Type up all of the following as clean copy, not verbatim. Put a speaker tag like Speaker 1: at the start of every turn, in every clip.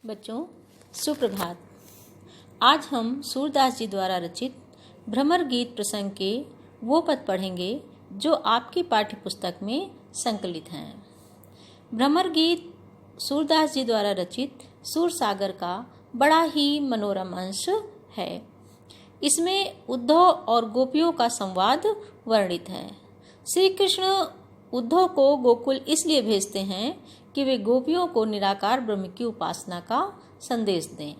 Speaker 1: बच्चों, सुप्रभात। आज हम सूरदास जी द्वारा रचित भ्रमर गीत प्रसंग के वो पद पढ़ेंगे जो आपकी पाठ्य पुस्तक में संकलित हैं। भ्रमर गीत सूरदास जी द्वारा रचित सूरसागर का बड़ा ही मनोरम अंश है। इसमें उद्धव और गोपियों का संवाद वर्णित है। श्री कृष्ण उद्धव को गोकुल इसलिए भेजते हैं कि वे गोपियों को निराकार ब्रह्म की उपासना का संदेश दें,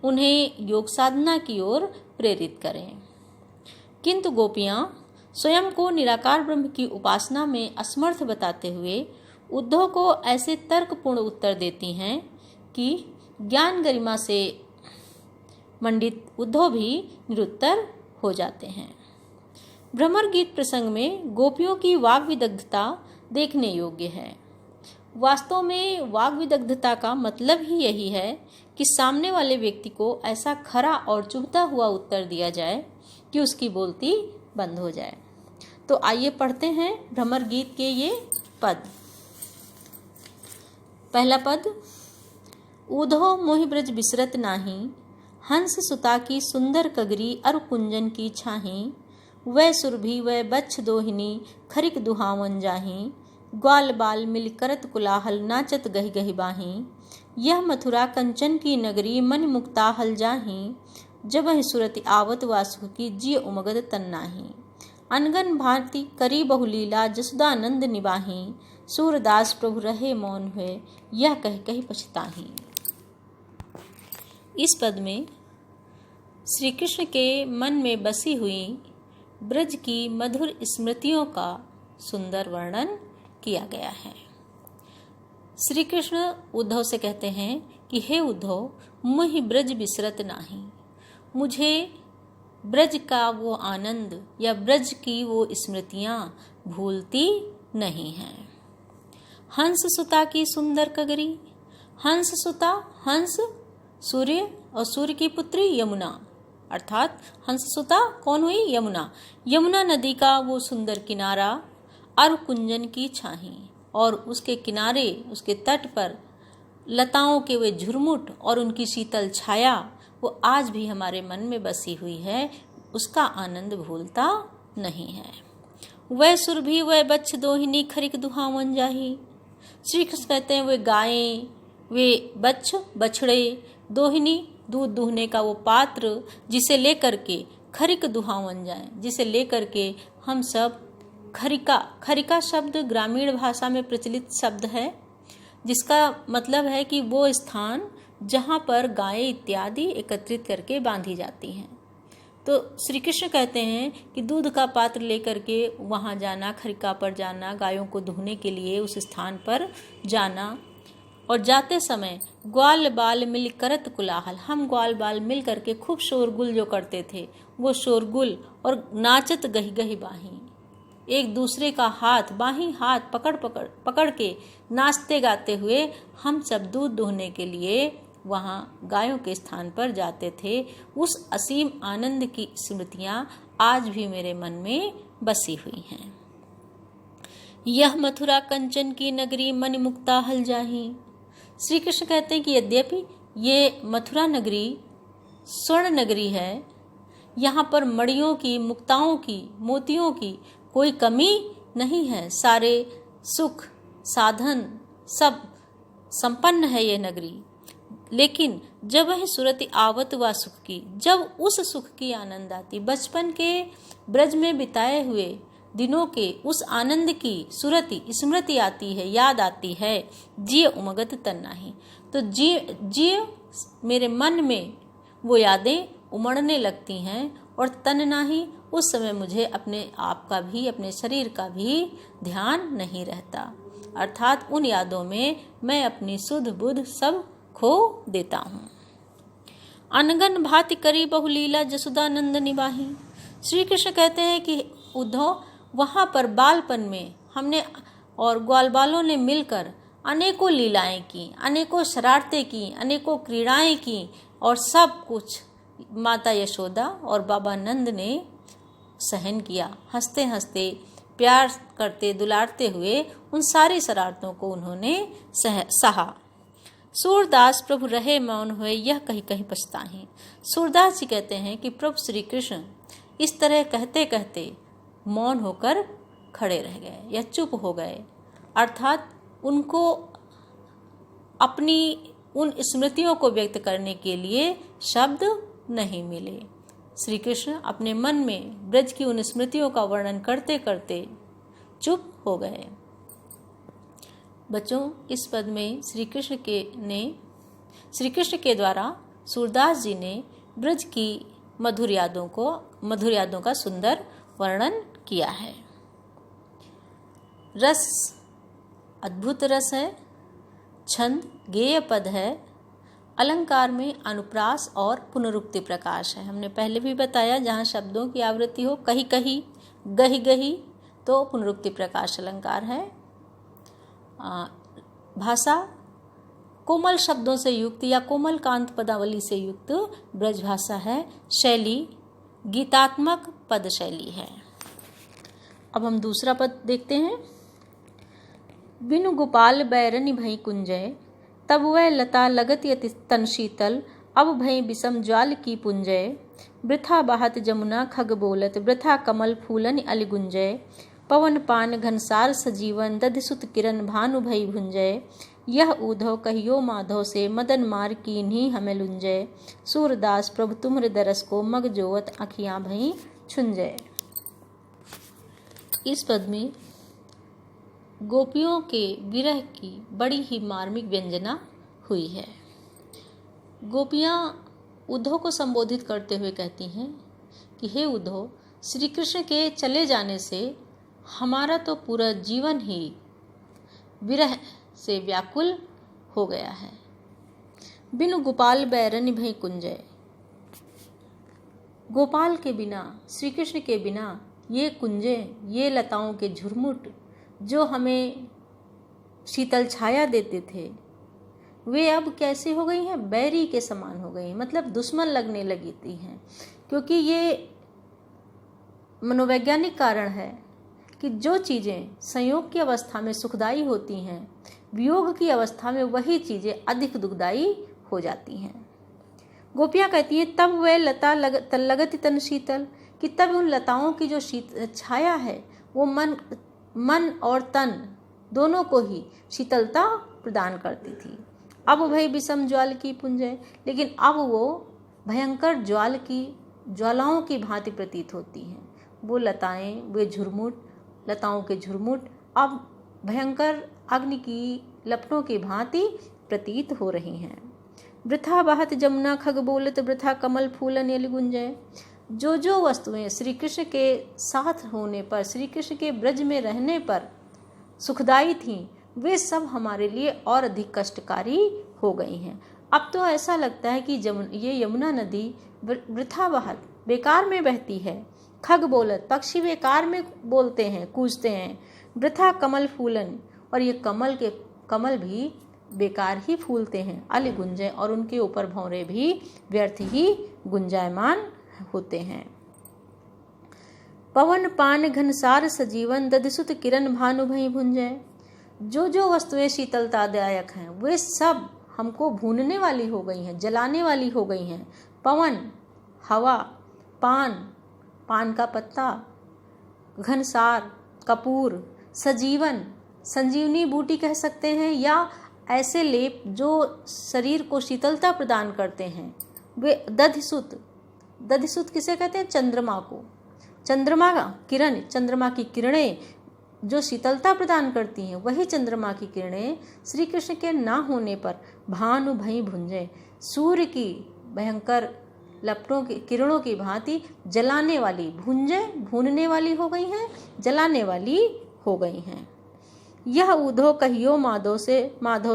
Speaker 1: उन्हें योग साधना की ओर प्रेरित करें। किंतु गोपियां स्वयं को निराकार ब्रह्म की उपासना में असमर्थ बताते हुए उद्धव को ऐसे तर्कपूर्ण उत्तर देती हैं कि ज्ञान गरिमा से मंडित उद्धव भी निरुत्तर हो जाते हैं। भ्रमर गीत प्रसंग में गोपियों की वाग विदग्धता देखने योग्य है। वास्तव में वाग विदग्धता का मतलब ही यही है कि सामने वाले व्यक्ति को ऐसा खरा और चुभता हुआ उत्तर दिया जाए कि उसकी बोलती बंद हो जाए। तो आइए पढ़ते हैं भ्रमर गीत के ये पद। पहला पद। उधो मोहि ब्रज बिसरत नाही, हंस सुता की सुंदर कगरी अरु कुंजन की छाही, वह सुरभि वह बच्छ दोहिनी खरिक दुहावन जाही, ग्वाल बाल मिल करत कुलाहल नाचत गहि गहि बाही, यह मथुरा कंचन की नगरी मन मुक्ताहल जाही, जब सुरति आवत वासु की जिय उमगद तन्नाही, अनगन भारती करी बहुलीला जसुदानंद निबाही, सूरदास प्रभु रहे मौन हुए यह कह कही पछताही। इस पद में श्री कृष्ण के मन में बसी हुई ब्रज की मधुर स्मृतियों का सुंदर वर्णन किया गया है। श्री कृष्ण उद्धव से कहते हैं कि हे उद्धव, मुहि ब्रज बिसरत नाही, मुझे ब्रज का वो आनंद या ब्रज की वो स्मृतियां भूलती नहीं हैं। हंस सुता की सुंदर कगरी, हंस सुता, हंस सूर्य और सूर्य की पुत्री यमुना, अर्थात हंस सुता कौन हुई? यमुना। यमुना नदी का वो सुंदर किनारा अरु कुंजन की छाही, और उसके किनारे उसके तट पर लताओं के वे झुरमुट और उनकी शीतल छाया वो आज भी हमारे मन में बसी हुई है, उसका आनंद भूलता नहीं है। वह सुरभि वह बच्छ दोहिनी खरिक दुहावन जाही, श्री कृष्ण कहते हैं वे गायें, वे बच्छ बछड़े, दोहिनी दूध दूहने का वो पात्र जिसे लेकर के खरिक दुहावन जाए, जिसे लेकर के हम सब खरिका, खरिका शब्द ग्रामीण भाषा में प्रचलित शब्द है, जिसका मतलब है कि वो स्थान जहाँ पर गायें इत्यादि एकत्रित करके बांधी जाती हैं। तो श्री कृष्ण कहते हैं कि दूध का पात्र लेकर के वहाँ जाना, खरिका पर जाना, गायों को धोने के लिए उस स्थान पर जाना, और जाते समय ग्वाल बाल मिल करत कुलाहल, हम ग्वाल बाल मिल करके खूब शोरगुल जो करते थे वो शोरगुल, और नाचत गही गही बाही, एक दूसरे का हाथ बाही हाथ पकड़ के नाचते गाते हुए हम सब दूध दोहने के लिए वहाँ गायों के स्थान पर जाते थे। उस असीम आनंद की स्मृतियाँ आज भी मेरे मन में बसी हुई हैं। यह मथुरा कंचन की नगरी मन मुक्ता हल जाही, श्री कृष्ण कहते हैं कि यद्यपि ये मथुरा नगरी स्वर्ण नगरी है, यहाँ पर मणियों की, मुक्ताओं की, मोतियों की कोई कमी नहीं है, सारे सुख साधन सब संपन्न है ये नगरी। लेकिन जब वह सुरति आवत व सुख की, जब उस सुख की आनंद आती, बचपन के ब्रज में बिताए हुए दिनों के उस आनंद की सुरति स्मृति आती है, याद आती है, जिय उमगत तन्नाही, तो जिय मेरे मन में वो यादें उमड़ने लगती हैं, और तन नाही, उस समय मुझे अपने आप का भी, अपने शरीर का भी ध्यान नहीं रहता, अर्थात उन यादों में मैं अपनी सुध बुध सब खो देता हूँ। अनगन भाति करी बहुलीला जसुदानंद निबाही, श्री कृष्ण कहते हैं कि उद्धव, वहाँ पर बालपन में हमने और ग्वाल बालों ने मिलकर अनेकों लीलाएं की, अनेकों शरारतें की, अनेकों क्रीड़ाएं की, और सब कुछ माता यशोदा और बाबा नंद ने सहन किया। हंसते हंसते प्यार करते दुलारते हुए उन सारी शरारतों को उन्होंने सहा। सूरदास प्रभु रहे मौन हुए, यह कहीं कहीं पछताहीं। सूरदास जी कहते हैं कि प्रभु श्री कृष्ण इस तरह कहते कहते मौन होकर खड़े रह गए या चुप हो गए, अर्थात उनको अपनी उन स्मृतियों को व्यक्त करने के लिए शब्द नहीं मिले। श्री कृष्ण अपने मन में ब्रज की उन स्मृतियों का वर्णन करते करते चुप हो गए। बच्चों, इस पद में श्री कृष्ण के द्वारा सूरदास जी ने ब्रज की मधुर यादों का सुंदर वर्णन किया है। रस अद्भुत रस है, छंद गेय पद है, अलंकार में अनुप्रास और पुनरुक्ति प्रकाश है। हमने पहले भी बताया, जहाँ शब्दों की आवृत्ति हो, कही कही, गही गही, तो पुनरुक्ति प्रकाश अलंकार है। भाषा कोमल शब्दों से युक्त या कोमल कांत पदावली से युक्त ब्रज भाषा है। शैली गीतात्मक पद शैली है। अब हम दूसरा पद देखते हैं। बिनु गोपाल बैरनि भई कुंजय, तब वह लता लगत यति तन शीतल, अब भई विषम ज्वाल की पुंजय। वृथा बहत जमुना खग बोलत, वृथा कमल फूलन अलि गुंजय। पवन पान घनसार सजीवन, दधिसुत किरण भानु भई भुंजय। यह ऊधव कहियो माधव से, मदन मार कीन्ही हमें लुंजय। सूरदास प्रभु तुमरे दरस को, मग जोवत आँखियाँ भई छुंजय। इस पद में गोपियों के विरह की बड़ी ही मार्मिक व्यंजना हुई है। गोपियाँ उद्धव को संबोधित करते हुए कहती हैं कि हे उद्धव, श्री कृष्ण के चले जाने से हमारा तो पूरा जीवन ही विरह से व्याकुल हो गया है। बिनु गोपाल बैरनि भई कुंजय, गोपाल के बिना, श्री कृष्ण के बिना ये कुंजे, ये लताओं के झुरमुट जो हमें शीतल छाया देते थे, वे अब कैसे हो गई हैं? बैरी के समान हो गई, मतलब दुश्मन लगने लगी थी हैं। क्योंकि ये मनोवैज्ञानिक कारण है कि जो चीज़ें संयोग की अवस्था में सुखदायी होती हैं, वियोग की अवस्था में वही चीज़ें अधिक दुखदायी हो जाती हैं। गोपियाँ कहती हैं तब वह लता लगत तन शीतल, कि तब उन लताओं की जो छाया है वो मन और तन दोनों को ही शीतलता प्रदान करती थी। अब वही विषम ज्वाल की पुंजय, लेकिन अब वो भयंकर ज्वालाओं की भांति प्रतीत होती हैं। वो लताएं, वे झुरमुट, लताओं के झुरमुट अब भयंकर अग्नि की लपटों की भांति प्रतीत हो रही हैं। वृथा बहत जमुना खग बोलत, वृथा कमल फूलन यलि गुंजय। जो वस्तुएं श्री कृष्ण के साथ होने पर, श्री कृष्ण के ब्रज में रहने पर सुखदाई थीं, वे सब हमारे लिए और अधिक कष्टकारी हो गई हैं। अब तो ऐसा लगता है कि ये यमुना नदी वृथा बहत, बेकार में बहती है। खग बोलत, पक्षी बेकार में बोलते हैं, कूजते हैं। वृथा कमल फूलन, और ये कमल भी बेकार ही फूलते हैं। अलि गुंजय, और उनके ऊपर भौरे भी व्यर्थ ही गुंजायमान होते हैं। पवन पान घनसार सजीवन, दधिसुत किरण भानु भई भुंजय। जो वस्तुएं शीतलतादायक हैं वे सब हमको भूनने वाली हो गई हैं, जलाने वाली हो गई हैं। पवन, हवा, पान का पत्ता, घनसार, कपूर, सजीवन, संजीवनी बूटी कह सकते हैं, या ऐसे लेप जो शरीर को शीतलता प्रदान करते हैं। वे दधिसुत किसे कहते हैं? चंद्रमा को। चंद्रमा की किरणें जो शीतलता प्रदान करती हैं, वही चंद्रमा की किरणें श्री कृष्ण के ना होने पर भानु भई भुंजय, सूर्य की भयंकर लपटों की किरणों की भांति जलाने वाली, भूनने वाली हो गई हैं, जलाने वाली हो गई हैं। यह ऊधो कहियो माधव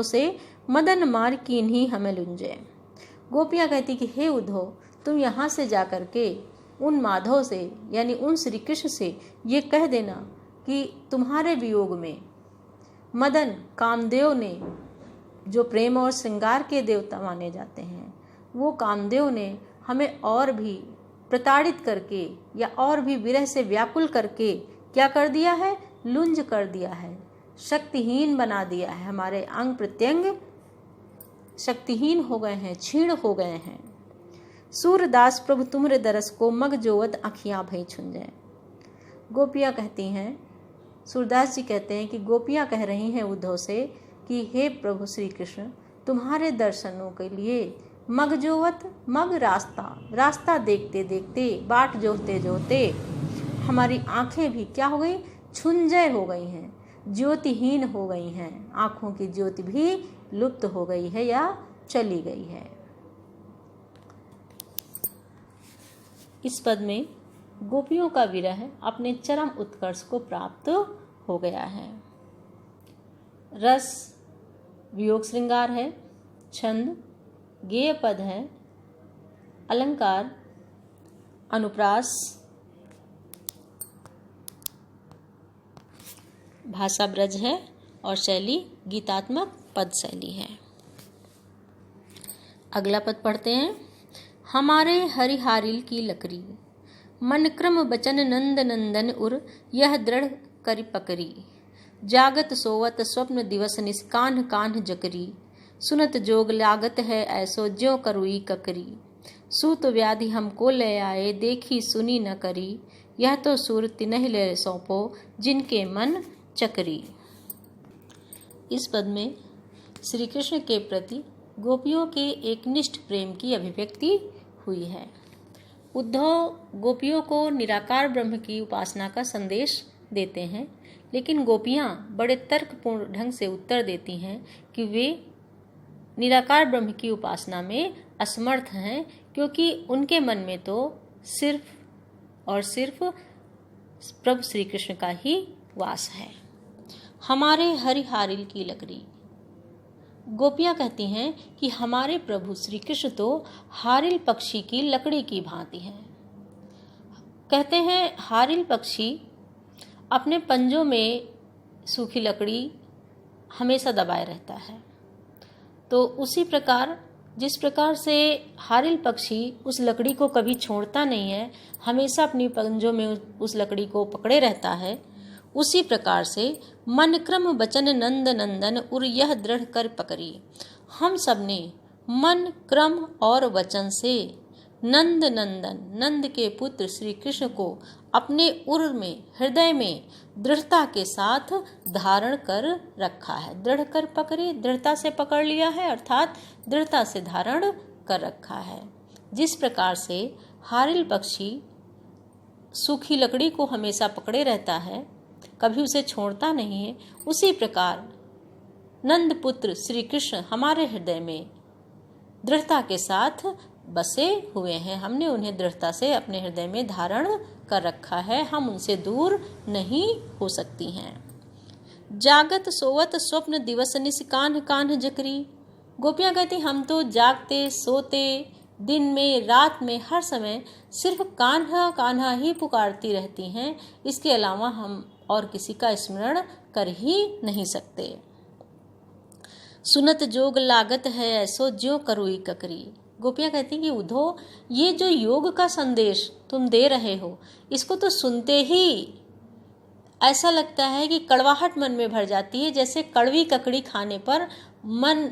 Speaker 1: से मदन मार कीन्ही हमें लुंजय। गोपियाँ कहती कि हे उद्धव, तुम यहाँ से जाकर के उन माधव से, यानी उन श्री कृष्ण से ये कह देना कि तुम्हारे वियोग में मदन, कामदेव ने, जो प्रेम और श्रृंगार के देवता माने जाते हैं, वो कामदेव ने हमें और भी प्रताड़ित करके या और भी विरह से व्याकुल करके क्या कर दिया है? लुंज कर दिया है, शक्तिहीन बना दिया है। हमारे अंग प्रत्यंग शक्तिहीन हो गए हैं, क्षीण हो गए हैं। सूरदास प्रभु तुमरे दरस को मग जोवत आँखियाँ भई छुन जाए। गोपियाँ कहती हैं, सूरदास जी कहते हैं कि गोपियाँ कह रही हैं उद्धव से कि हे प्रभु श्री कृष्ण, तुम्हारे दर्शनों के लिए मग जोवत, मग रास्ता देखते देखते, बाट जोहते जोहते हमारी आँखें भी क्या हो गई, छुंजय हो गई हैं, ज्योतिहीन हो गई हैं, आँखों की ज्योति भी लुप्त हो गई है या चली गई है। इस पद में गोपियों का विरह अपने चरम उत्कर्ष को प्राप्त हो गया है। रस वियोग श्रृंगार है, छंद गेय पद है, अलंकार अनुप्रास, भाषा ब्रज है और शैली गीतात्मक पद शैली है। अगला पद पढ़ते हैं। हमारे हरिहारिल की लकड़ी, मन क्रम बचन नंद नंदन उर, यह दृढ़ करि पकरी, जागत सोवत स्वप्न दिवस निस, कान्ह कान्ह जकरी, सुनत जोग लागत है ऐसो, ज्यों करुई ककरी, सूत व्याधि हमको ले आए, देखी सुनी न करी, यह तो सुर तिन्ह ले सौंपो, जिनके मन चकरी। इस पद में श्री कृष्ण के प्रति गोपियों के एक निष्ठ प्रेम की अभिव्यक्ति हुई है। उद्धव गोपियों को निराकार ब्रह्म की उपासना का संदेश देते हैं, लेकिन गोपियाँ बड़े तर्कपूर्ण ढंग से उत्तर देती हैं कि वे निराकार ब्रह्म की उपासना में असमर्थ हैं, क्योंकि उनके मन में तो सिर्फ और सिर्फ प्रभु श्री कृष्ण का ही वास है। हमारे हरिहारिल की लकड़ी, गोपियाँ कहती हैं कि हमारे प्रभु श्री कृष्ण तो हारिल पक्षी की लकड़ी की भांति हैं। कहते हैं हारिल पक्षी अपने पंजों में सूखी लकड़ी हमेशा दबाए रहता है, तो उसी प्रकार जिस प्रकार से हारिल पक्षी उस लकड़ी को कभी छोड़ता नहीं है, हमेशा अपनी पंजों में उस लकड़ी को पकड़े रहता है, उसी प्रकार से मन क्रम बचन नंद नंदन उर, यह दृढ़ कर पकड़ी, हम सब ने मन क्रम और वचन से नंद नंदन, नंद के पुत्र श्री कृष्ण को अपने उर में, हृदय में दृढ़ता के साथ धारण कर रखा है। दृढ़ कर पकड़े, दृढ़ता से पकड़ लिया है, अर्थात दृढ़ता से धारण कर रखा है। जिस प्रकार से हारिल पक्षी सूखी लकड़ी को हमेशा पकड़े रहता है, कभी उसे छोड़ता नहीं है, उसी प्रकार नंद पुत्र श्री कृष्ण हमारे हृदय में दृढ़ता के साथ बसे हुए हैं। हमने उन्हें दृढ़ता से अपने हृदय में धारण कर रखा है, हम उनसे दूर नहीं हो सकती हैं। जागत सोवत स्वप्न दिवस निस, कान्ह कान्ह जकरी, गोपियाँ कहती हम तो जागते सोते दिन में रात में हर समय सिर्फ कान्हा कान्हा ही पुकारती रहती हैं, इसके अलावा हम और किसी का स्मरण कर ही नहीं सकते। सुनत जोग लागत है ऐसो, ज्यों करुई ककरी, गोपियाँ कहती कि उद्धव ये जो योग का संदेश तुम दे रहे हो, इसको तो सुनते ही ऐसा लगता है कि कड़वाहट मन में भर जाती है, जैसे कड़वी ककड़ी खाने पर मन,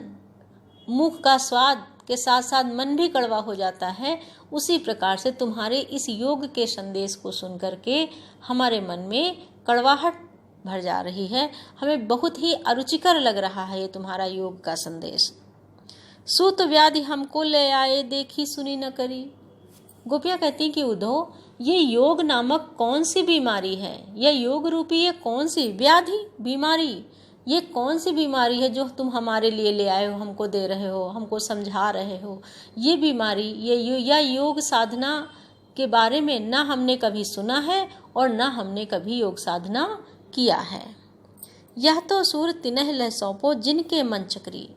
Speaker 1: मुख का स्वाद के साथ साथ मन भी कड़वा हो जाता है। उसी प्रकार से तुम्हारे इस योग के संदेश को सुन करके हमारे मन में कड़वाहट भर जा रही है, हमें बहुत ही अरुचिकर लग रहा है ये तुम्हारा योग का संदेश। सूत व्याधि हमको ले आए, देखी सुनी न करी, गोपियाँ कहती कि उद्धव ये योग नामक कौन सी बीमारी है, यह योग रूपी ये कौन सी व्याधि, बीमारी, ये कौन सी बीमारी है जो तुम हमारे लिए ले आए हो, हमको दे रहे हो, हमको समझा रहे हो। ये बीमारी, ये योग साधना के बारे में ना हमने कभी सुना है और ना हमने कभी योग साधना किया है। यह तो सूर तिन्ह लह सौंपो, जिनके मन चकरी,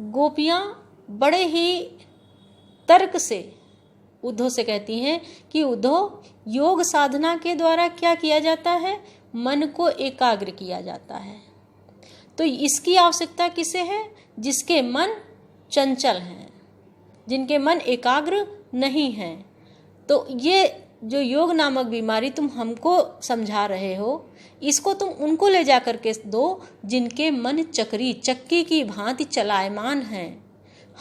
Speaker 1: गोपियाँ बड़े ही तर्क से उद्धव से कहती हैं कि उद्धव योग साधना के द्वारा क्या किया जाता है, मन को एकाग्र किया जाता है। तो इसकी आवश्यकता किसे है, जिसके मन चंचल हैं, जिनके मन एकाग्र नहीं हैं। तो ये जो योग नामक बीमारी तुम हमको समझा रहे हो, इसको तुम उनको ले जा करके दो जिनके मन चक्की की भांति चलायमान है।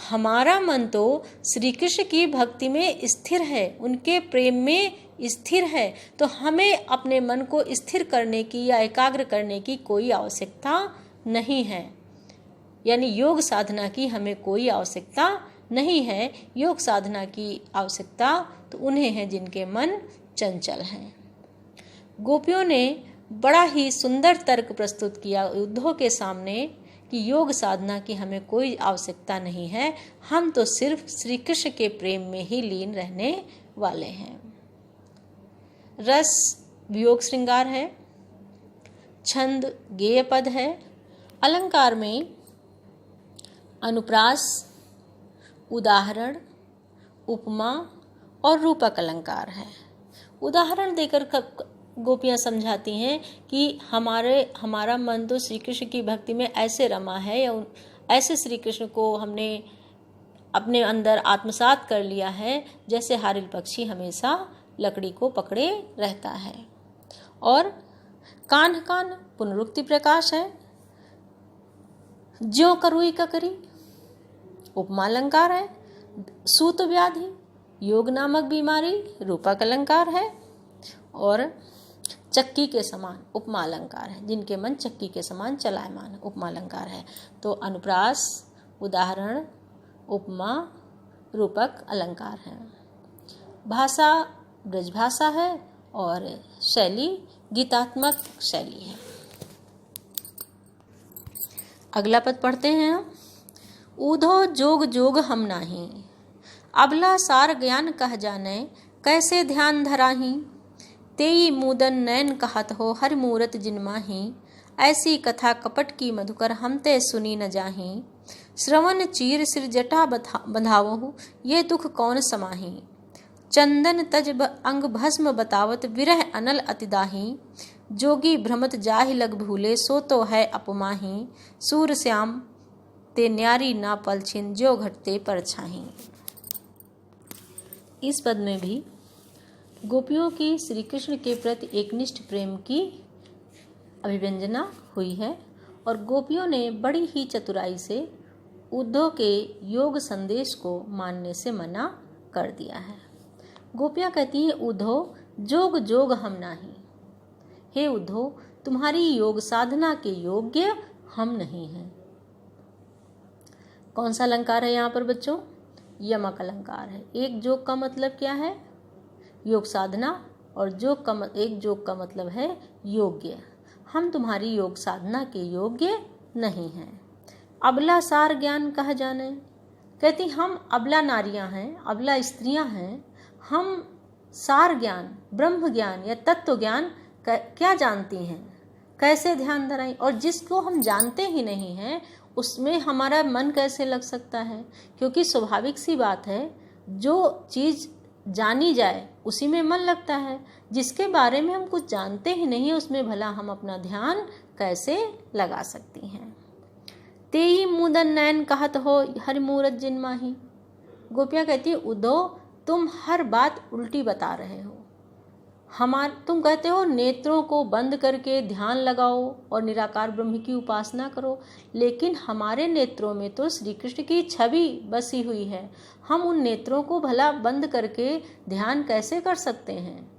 Speaker 1: हमारा मन तो श्री कृष्ण की भक्ति में स्थिर है, उनके प्रेम में स्थिर है, तो हमें अपने मन को स्थिर करने की या एकाग्र करने की कोई आवश्यकता नहीं है। यानी योग साधना की हमें कोई आवश्यकता नहीं है। योग साधना की आवश्यकता तो उन्हें है जिनके मन चंचल हैं। गोपियों ने बड़ा ही सुंदर तर्क प्रस्तुत किया उद्धव के सामने कि योग साधना की हमें कोई आवश्यकता नहीं है, हम तो सिर्फ श्री कृष्ण के प्रेम में ही लीन रहने वाले हैं। रस वियोग श्रृंगार है, छंद गेय पद है, अलंकार में अनुप्रास, उदाहरण, उपमा और रूपक अलंकार है। उदाहरण देकर गोपियाँ समझाती हैं कि हमारा मन तो श्री कृष्ण की भक्ति में ऐसे रमा है, या ऐसे श्री कृष्ण को हमने अपने अंदर आत्मसात कर लिया है जैसे हारिल पक्षी हमेशा लकड़ी को पकड़े रहता है। और कान्ह कान्ह पुनरुक्ति प्रकाश है, ज्यों करुई का करी उपमा अलंकार है, सूत व्याधि योग नामक बीमारी रूपक अलंकार है, और चक्की के समान उपमा अलंकार है, जिनके मन चक्की के समान चलायमान उपमा अलंकार है। तो अनुप्रास, उदाहरण, उपमा, रूपक अलंकार है। भाषा ब्रजभाषा है और शैली गीतात्मक शैली है। अगला पद पढ़ते हैं हम। ऊधो जोग जोग हम नाही, अबला सार ज्ञान कह जाने, कैसे ध्यान धराही। तेई मूदन नैन कहत हो हर मूरत जिनमाही, ऐसी कथा कपट की मधुकर हम ते सुनी न जाही। श्रवण चीर सिर जटा बंधावहु, ये दुख कौन समाही। चंदन तज अंग भस्म बतावत, विरह अनल अतिदाही। जोगी भ्रमत जाहि लग भूले, सो तो है अपमाही। सूर श्याम ते न्यारी ना पलछिन, जो घटते परछाही। इस पद में भी गोपियों की श्री कृष्ण के प्रति एकनिष्ठ प्रेम की अभिव्यंजना हुई है, और गोपियों ने बड़ी ही चतुराई से उद्धव के योग संदेश को मानने से मना कर दिया है। गोपियाँ कहती हैं, उद्धव जोग जोग हम नाही, हे उद्धव तुम्हारी योग साधना के योग्य हम नहीं हैं। कौन सा अलंकार है यहाँ पर बच्चों? यमक अलंकार है। एक जोग का मतलब क्या है? योग साधना, और एक जोग का मतलब है योग्य। हम तुम्हारी योग साधना के योग्य नहीं हैं। अबला सार ज्ञान कह जाने, कहती हम अबला नारियां हैं, अबला स्त्रियां हैं, हम सार ज्ञान, ब्रह्म ज्ञान या तत्व ज्ञान क्या जानती हैं, कैसे ध्यान धराएं। और जिसको हम जानते ही नहीं हैं उसमें हमारा मन कैसे लग सकता है? क्योंकि स्वाभाविक सी बात है, जो चीज़ जानी जाए उसी में मन लगता है। जिसके बारे में हम कुछ जानते ही नहीं उसमें भला हम अपना ध्यान कैसे लगा सकती हैं। तेई मूदन नैन कहत हो हर मूरत जिनमाही। गोपियाँ कहती है, उद्धव तुम हर बात उल्टी बता रहे हो। तुम कहते हो नेत्रों को बंद करके ध्यान लगाओ और निराकार ब्रह्म की उपासना करो, लेकिन हमारे नेत्रों में तो श्री कृष्ण की छवि बसी हुई है। हम उन नेत्रों को भला बंद करके ध्यान कैसे कर सकते हैं?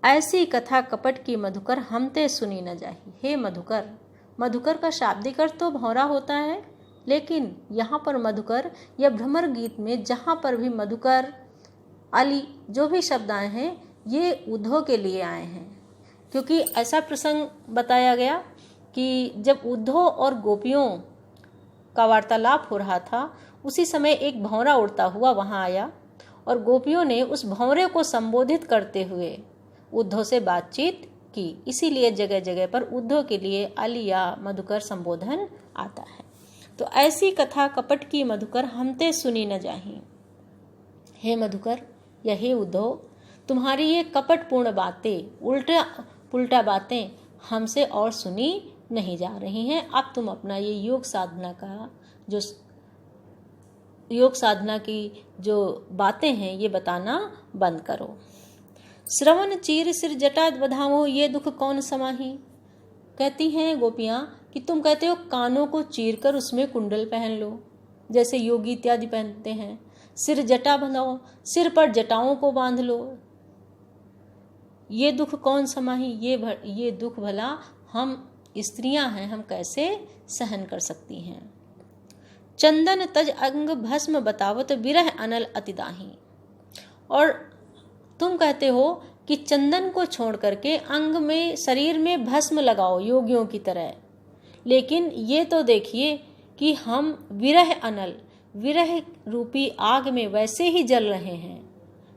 Speaker 1: ऐसी कथा कपट की मधुकर हम ते सुनी न जाही। हे मधुकर, मधुकर का शाब्दिक अर्थ तो भौरा होता है, लेकिन यहाँ पर मधुकर या भ्रमर गीत में जहाँ पर भी मधुकर, अली जो भी शब्द आए हैं ये उद्धव के लिए आए हैं, क्योंकि ऐसा प्रसंग बताया गया कि जब उद्धव और गोपियों का वार्तालाप हो रहा था उसी समय एक भंवरा उड़ता हुआ वहाँ आया, और गोपियों ने उस भंवरे को संबोधित करते हुए उद्धव से बातचीत की। इसीलिए जगह जगह पर उद्धव के लिए अली या मधुकर संबोधन आता है। तो ऐसी कथा कपट की मधुकर हम ते सुनी न जाही। हे मधुकर या हे उद्धव, तुम्हारी ये कपटपूर्ण बातें, उल्टा पुल्टा बातें हमसे और सुनी नहीं जा रही हैं। अब तुम अपना ये योग साधना का जो योग साधना की जो बातें हैं ये बताना बंद करो। श्रवण चीर सिर जटा बधाओ, ये दुख कौन समाही। कहती हैं गोपियाँ कि तुम कहते हो कानों को चीर कर उसमें कुंडल पहन लो, जैसे योगी इत्यादि पहनते हैं। सिर जटा बंधाओ, सिर पर जटाओं को बांध लो। ये दुख कौन समाही, ये दुख भला हम स्त्रियां हैं, हम कैसे सहन कर सकती हैं। चंदन तज अंग भस्म बतावत, विरह अनल अतिदाही। और तुम कहते हो कि चंदन को छोड़ करके अंग में, शरीर में भस्म लगाओ योगियों की तरह, लेकिन ये तो देखिए कि हम विरह अनल, विरह रूपी आग में वैसे ही जल रहे हैं,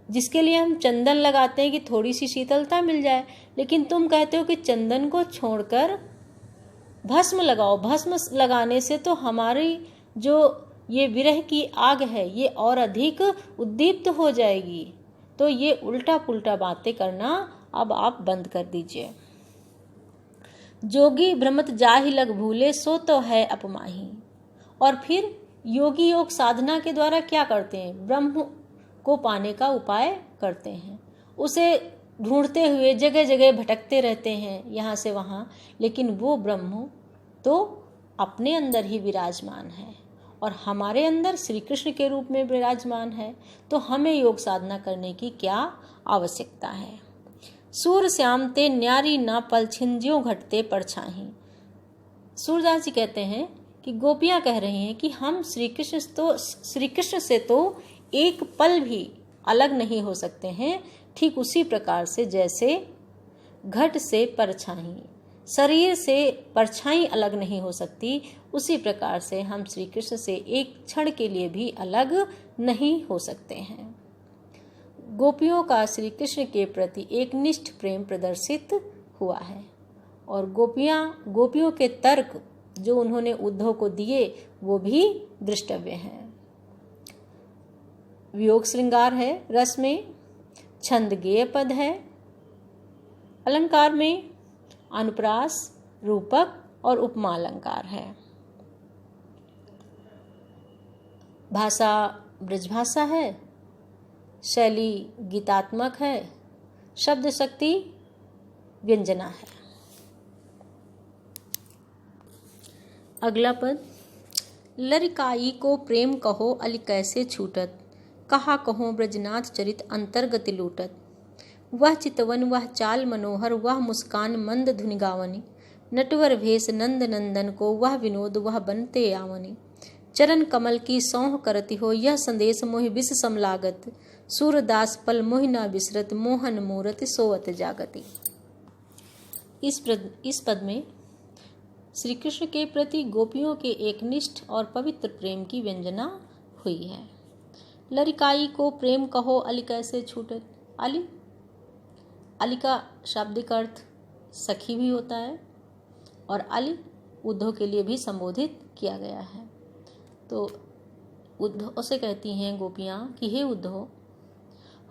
Speaker 1: जिसके लिए हम चंदन लगाते हैं कि थोड़ी सी शीतलता मिल जाए। लेकिन तुम कहते हो कि चंदन को छोड़कर भस्म लगाओ। भस्म लगाने से तो हमारी जो ये विरह की आग है ये और अधिक उद्दीप्त हो जाएगी। तो ये उल्टा पुल्टा बातें करना अब आप बंद कर दीजिए। जोगी भ्रमत जाहि लग भूले, सो तो है अपमाही। और फिर योगी योग साधना के द्वारा क्या करते हैं, ब्रह्म को पाने का उपाय करते हैं, उसे ढूंढते हुए जगह जगह भटकते रहते हैं यहाँ से वहाँ, लेकिन वो ब्रह्म तो अपने अंदर ही विराजमान है और हमारे अंदर श्री कृष्ण के रूप में विराजमान है। तो हमें योग साधना करने की क्या आवश्यकता है। सूर श्याम ते न्यारी ना पल छिंजियों घटते परछाही। सूरदास जी कहते हैं कि गोपियां कह रही हैं कि हम श्री कृष्ण से तो एक पल भी अलग नहीं हो सकते हैं, ठीक उसी प्रकार से जैसे घट से परछाई, शरीर से परछाई अलग नहीं हो सकती, उसी प्रकार से हम श्री कृष्ण से एक क्षण के लिए भी अलग नहीं हो सकते हैं। गोपियों का श्री कृष्ण के प्रति एक निष्ठ प्रेम प्रदर्शित हुआ है और गोपियों के तर्क जो उन्होंने उद्धव को दिए वो भी दृष्टव्य हैं। वियोग श्रृंगार है, रस में छंद गेय पद है, अलंकार में अनुप्रास, रूपक और उपमा अलंकार है। भाषा ब्रजभाषा है, शैली गीतात्मक है, शब्द शक्ति व्यंजना है। अगला पद, लरिकाई को प्रेम कहो अली कैसे छूटत, कहा कहो ब्रजनाथ चरित अंतर्गति लूटत। वह चितवन वह चाल मनोहर वह मुस्कान मंद धुनि गावनी, नटवर भेष नंद नंदन को वह विनोद वह बनते आवनी। चरण कमल की सौह करती हो यह संदेश मोहि विष समलागत, सूरदास पल मोहि ना बिसरत मोहन मूरत सोवत जागति। इस पद में श्री कृष्ण के प्रति गोपियों के एकनिष्ठ और पवित्र प्रेम की व्यंजना हुई है। लरिकाई को प्रेम कहो अली कैसे छूटत। अली का शाब्दिक अर्थ सखी भी होता है और अली उद्धव के लिए भी संबोधित किया गया है। तो उद्धव से कहती हैं गोपियाँ कि हे उद्धव,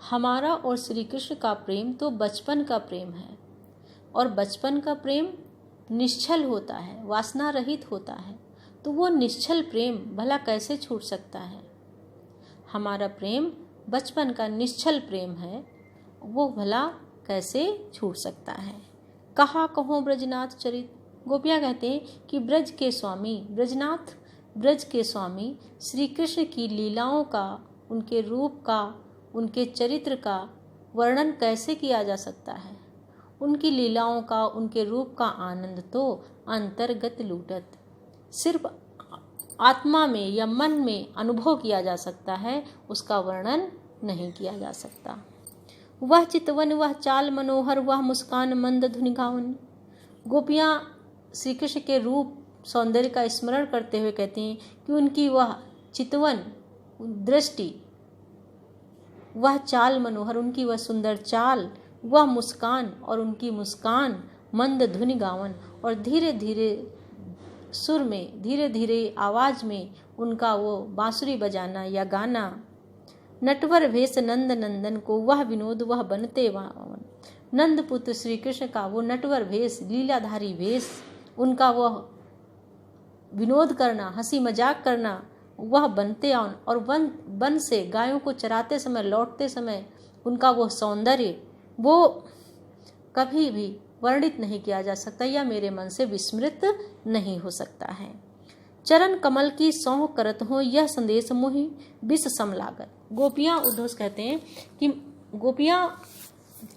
Speaker 1: हमारा और श्री कृष्ण का प्रेम तो बचपन का प्रेम है और बचपन का प्रेम निश्चल होता है, वासना रहित होता है। तो वो निश्चल प्रेम भला कैसे छूट सकता है। हमारा प्रेम बचपन का निश्चल प्रेम है, वो भला कैसे छूट सकता है। कहा कहो ब्रजनाथ चरित। गोपियाँ कहते हैं कि ब्रज के स्वामी ब्रजनाथ, ब्रज के स्वामी श्री कृष्ण की लीलाओं का, उनके रूप का, उनके चरित्र का वर्णन कैसे किया जा सकता है। उनकी लीलाओं का, उनके रूप का आनंद तो अंतर्गत लूटत, सिर्फ आत्मा में या मन में अनुभव किया जा सकता है, उसका वर्णन नहीं किया जा सकता। वह चितवन वह चाल मनोहर वह मुस्कान मंद धुनि गावन। गोपियाँ श्री कृष्ण के रूप सौंदर्य का स्मरण करते हुए कहते हैं कि उनकी वह चितवन दृष्टि, वह चाल मनोहर, उनकी वह सुंदर चाल, वह मुस्कान और उनकी मुस्कान मंद धुनि गावन, और धीरे धीरे सुर में, धीरे धीरे आवाज में उनका वो बांसुरी बजाना या गाना। नटवर भेष नंद नंदन को वह विनोद वह बनते वावन। नंद पुत्र श्री कृष्ण का वो नटवर भेष, लीलाधारी भेष, उनका वह विनोद करना, हंसी मजाक करना, वह बनते और वन से गायों को चराते समय, लौटते समय उनका वो सौंदर्य वो कभी भी वर्णित नहीं किया जा सकता या मेरे मन से विस्मृत नहीं हो सकता है। चरण कमल की सौंह करत हो, यह संदेश मोहि विष सम लागत। गोपियां उद्धव से कहते हैं कि गोपियां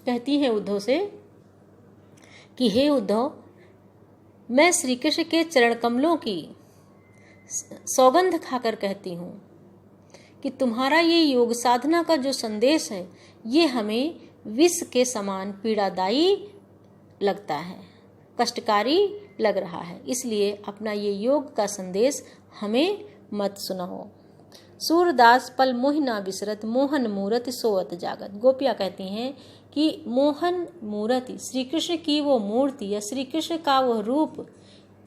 Speaker 1: कहती हैं उद्धव से कि हे उद्धव, मैं श्री कृष्ण के चरण कमलों की सौगंध खाकर कहती हूँ कि तुम्हारा ये योग साधना का जो संदेश है ये हमें विष के समान पीड़ादायी लगता है, कष्टकारी लग रहा है, इसलिए अपना ये योग का संदेश हमें मत सुनाओ। सूरदास पल मोहि ना विसरत, मोहन मूरति सोवत जागत। गोपियाँ कहती हैं कि मोहन मूर्ति, श्री कृष्ण की वो मूर्ति या श्री कृष्ण का वो रूप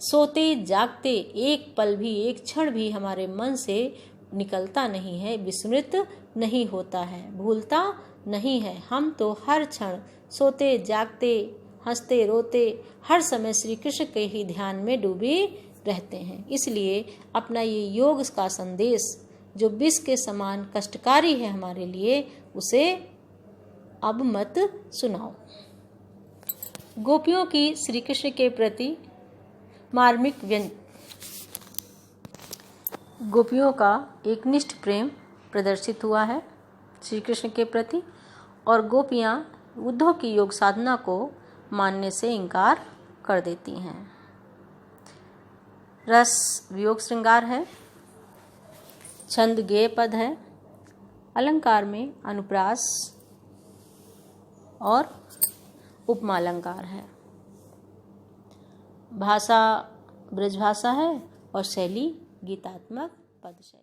Speaker 1: सोते जागते एक पल भी, एक क्षण भी हमारे मन से निकलता नहीं है, विस्मृत नहीं होता है, भूलता नहीं है। हम तो हर क्षण सोते जागते, हंसते रोते, हर समय श्री कृष्ण के ही ध्यान में डूबे रहते हैं। इसलिए अपना ये योग का संदेश जो विष के समान कष्टकारी है हमारे लिए, उसे अब मत सुनाओ। गोपियों की श्री कृष्ण के प्रति मार्मिक गोपियों का एकनिष्ठ प्रेम प्रदर्शित हुआ है श्री कृष्ण के प्रति, और गोपियाँ उद्धव की योग साधना को मानने से इनकार कर देती हैं। रस वियोग श्रृंगार है, छंद गेय पद है, अलंकार में अनुप्रास और उपमा अलंकार है, भाषा ब्रजभाषा है और शैली गीतात्मक पद शैली।